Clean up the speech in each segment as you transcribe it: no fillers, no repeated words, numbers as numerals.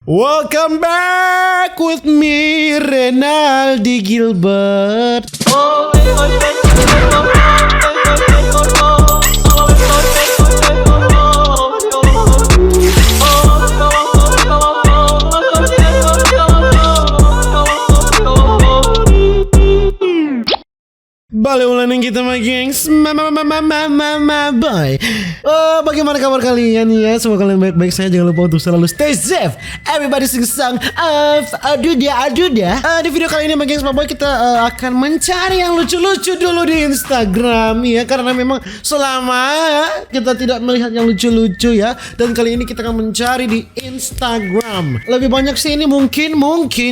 Welcome back with me, Renaldi Gilbert. Balik ulang kita mah gengs. Bye. Bagaimana kabar kalian ya? Semoga kalian baik-baik saja. Jangan lupa untuk selalu stay safe. Everybody sing song aduh dia. Di video kali ini gengs Boy kita akan mencari yang lucu-lucu dulu di Instagram ya. Karena memang selama kita tidak melihat yang lucu-lucu ya. Dan kali ini kita akan mencari di Instagram. Lebih banyak sih ini mungkin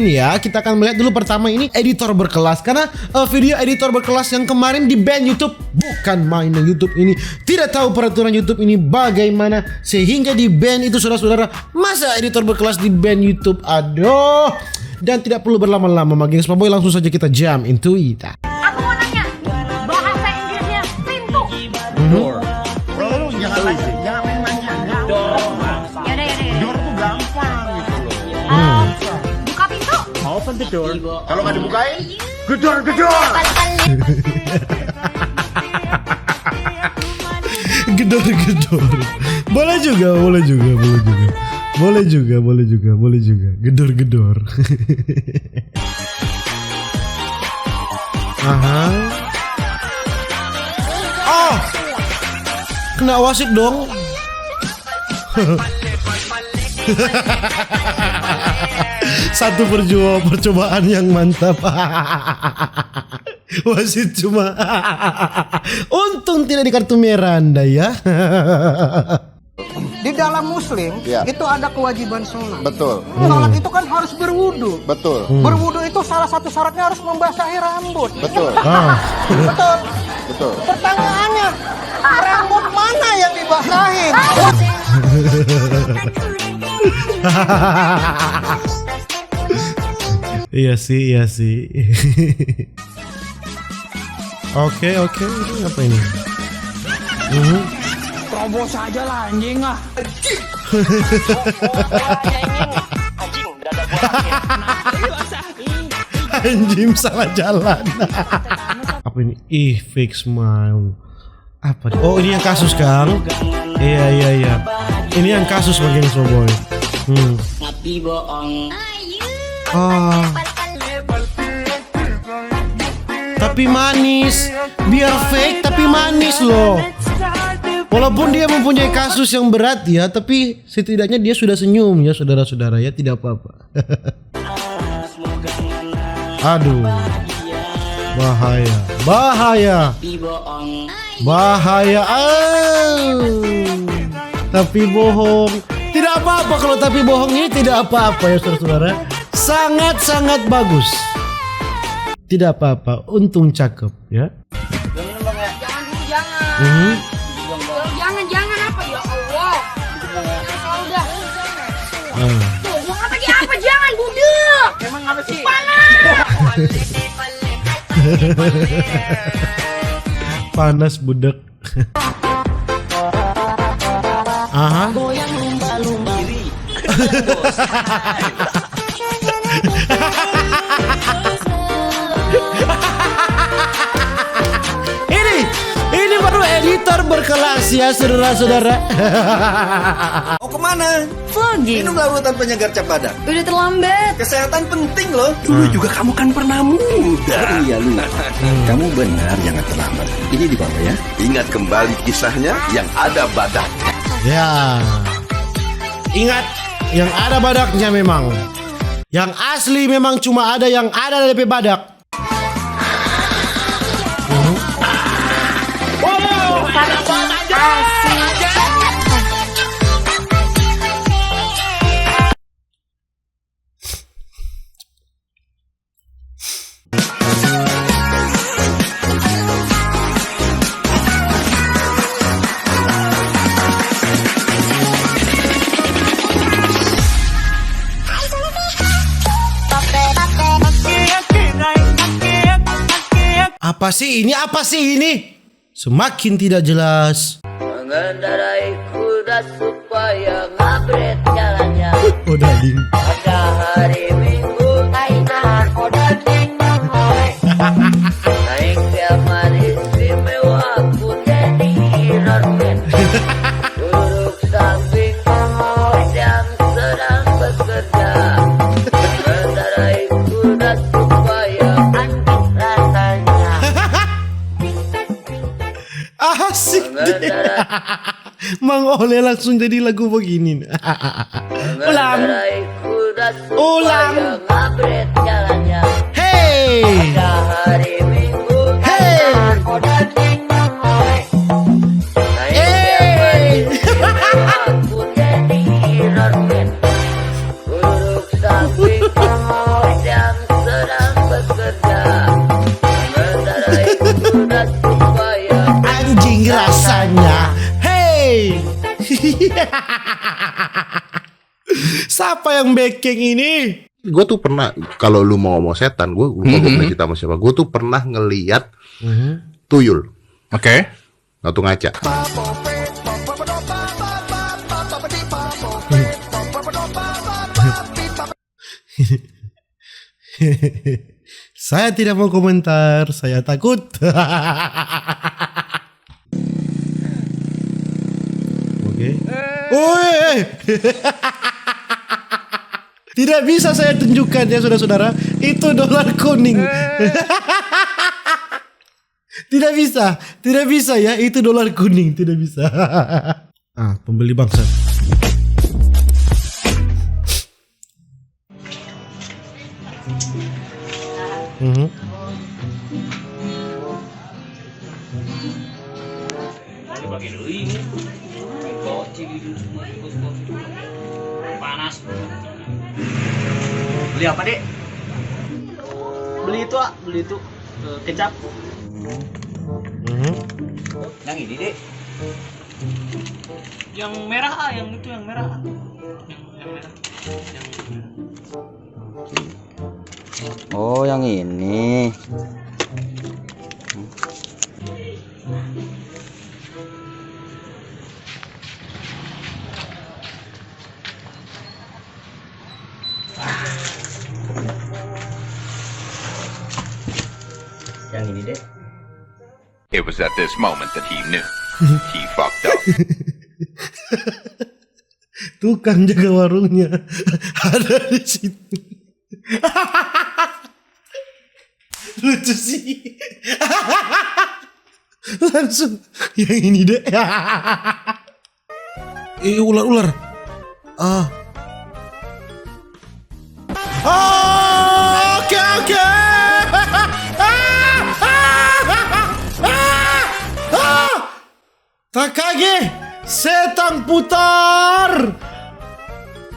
ya. Kita akan melihat dulu pertama ini editor berkelas. Karena video editor berkelas yang kemarin di ban YouTube. Bukan mainnya YouTube ini tidak tahu peraturan YouTube ini bagaimana sehingga di ban itu saudara-saudara. Masa editor berkelas di ban YouTube? Aduh. Dan tidak perlu berlama-lama gengs Boy, langsung saja kita jump into it. Aku mau nanya, bahasa Inggrisnya pintu. Door. Bro, lu jangan main nanya. Door. Yaudah. Door tuh gampang gitu loh. Buka pintu. Open the door. Kalau nggak dibukain, gedor. Gedor. Boleh juga. Gedor. Aha. Oh. Kena wasit dong. Satu percobaan yang mantap. Wasit cuma untung tidak di kartu merah Anda ya. Di dalam Muslim itu ada kewajiban sholat. Betul. Sholat itu kan harus berwudu. Betul. Berwudu itu salah satu syaratnya harus membasahi rambut. Betul. Betul. Pertanyaannya, rambut mana yang dibasahin? Iya sih. Oke, ini apa ini? Terobos aja lah anjing ah. Anjing salah jalan. Apa ini? Fake smile. Apa? Oh, ini yang kasus Kang. Iya. Ini yang kasus bagian Boy. Tapi bohong. Tapi manis. Biar fake tapi manis loh. Walaupun dia mempunyai kasus yang berat ya, tapi setidaknya dia sudah senyum ya saudara-saudara ya, tidak apa-apa. Aduh. Bahaya. Tapi bohong. Tidak apa-apa kalau tapi bohong ini tidak apa-apa ya saudara-saudara. Sangat bagus. Tidak apa-apa, untung cakep ya. Jangan apa ya Allah. Udah. Tuh, gua kata apa jangan budek. Emang apa sih? Panas budek. Aha. Goyang lumba-lumba. Ini baru editor berkelas ya saudara-saudara. Mau kemana? Lagi. Minum larutan penyegar cap badan. Udah terlambat. Kesehatan penting loh. Dulu juga kamu kan pernah muda. Iya lu. Kamu benar jangan terlambat. Ini di bawah ya. Ingat kembali kisahnya yang ada badaknya. Ya. Ingat yang ada badaknya memang. Yang asli memang cuma ada yang ada dari badak. Apa sih ini? Semakin tidak jelas. Mengendarai kuda supaya ngabret jalannya. Oh, dading. hari Minggu naik modal nengoi. Naik kamar istimewa aku jadi Iron Duduk samping yang sedang bekerja. Mengendarai kuda supaya anjing rasanya. Asik deh. Mang Oleh langsung jadi lagu begini. Ulang. Ulang. Ngabret jalannya. Hey. Pada hari Minggu Hey. modal nengoi. Hey. Aku jadi Iron Duduk samping yang sedang bekerja. Mengendarai kuda supaya Anjing rasanya. Hey. Siapa yang backing ini? Gue tuh pernah, kalau lu mau ngomong setan, gue lupa gue pernah cerita sama siapa. Gue tuh pernah ngeliat tuyul. Oke. Atau ngaca. Saya tidak mau komentar, saya takut. Oke. Woi. Tidak bisa saya tunjukkan ya saudara-saudara, itu dolar kuning. Tidak bisa ya, itu dolar kuning, tidak bisa. Ah, pembeli bangsat. Panas. Beli apa, Dek? Beli itu, ah. Beli itu kecap. Yang ini, Dek. Yang merah, ah. Yang itu yang merah. Yang merah. Oh, yang ini. Yang ini, Dek. It was at this moment that he knew. He fucked up. Tukang jaga warungnya ada di situ. Lucu sih. Langsung yang ini deh. Ular. Oke. Takage, setan putar.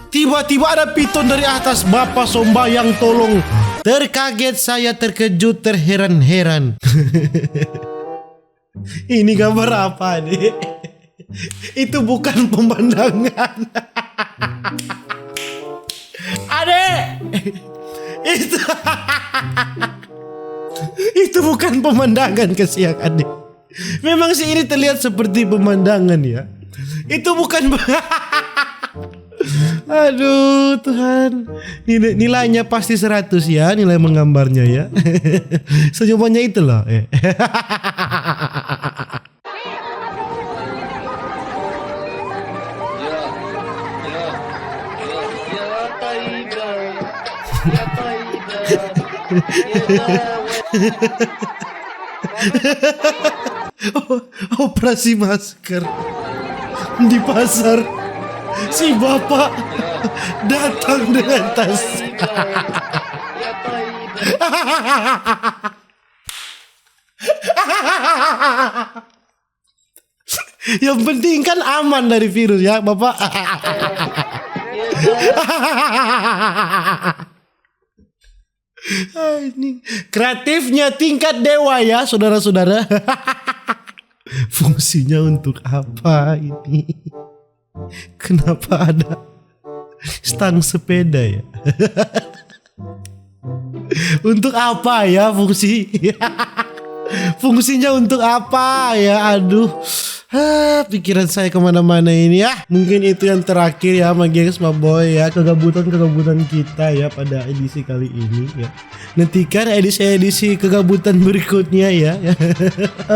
Tiba-tiba ada piton dari atas. Bapak Sombayang tolong. Terkaget saya, terkejut, terheran-heran. Ini gambar apa nih? Itu bukan pemandangan. Adek, itu bukan pemandangan kesiang adek. Memang sih ini terlihat seperti pemandangan ya. Itu bukan. Aduh Tuhan, nilainya pasti 100 ya, nilai menggambarnya ya. Senyumannya itu loh. Operasi masker di pasar. Si bapak datang dengan tas. Yang penting kan aman dari virus ya bapak. Ini kreatifnya tingkat dewa ya saudara-saudara. Fungsinya untuk apa ini? Kenapa ada stang sepeda ya? Untuk apa ya fungsi? Fungsinya untuk apa ya? Aduh, Pikiran saya kemana-mana ini ya. Mungkin itu yang terakhir ya sama gengs my boy ya. Kegabutan kita ya pada edisi kali ini ya. Nantikan edisi kegabutan berikutnya ya.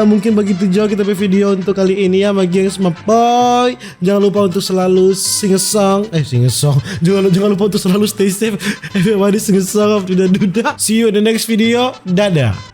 Mungkin begitu juga kita video untuk kali ini ya sama gengs my boy. Jangan lupa untuk selalu sing a song. Jangan lupa untuk selalu stay safe. Everybody sing a song of Duda Duda. See you in the next video. Dadah.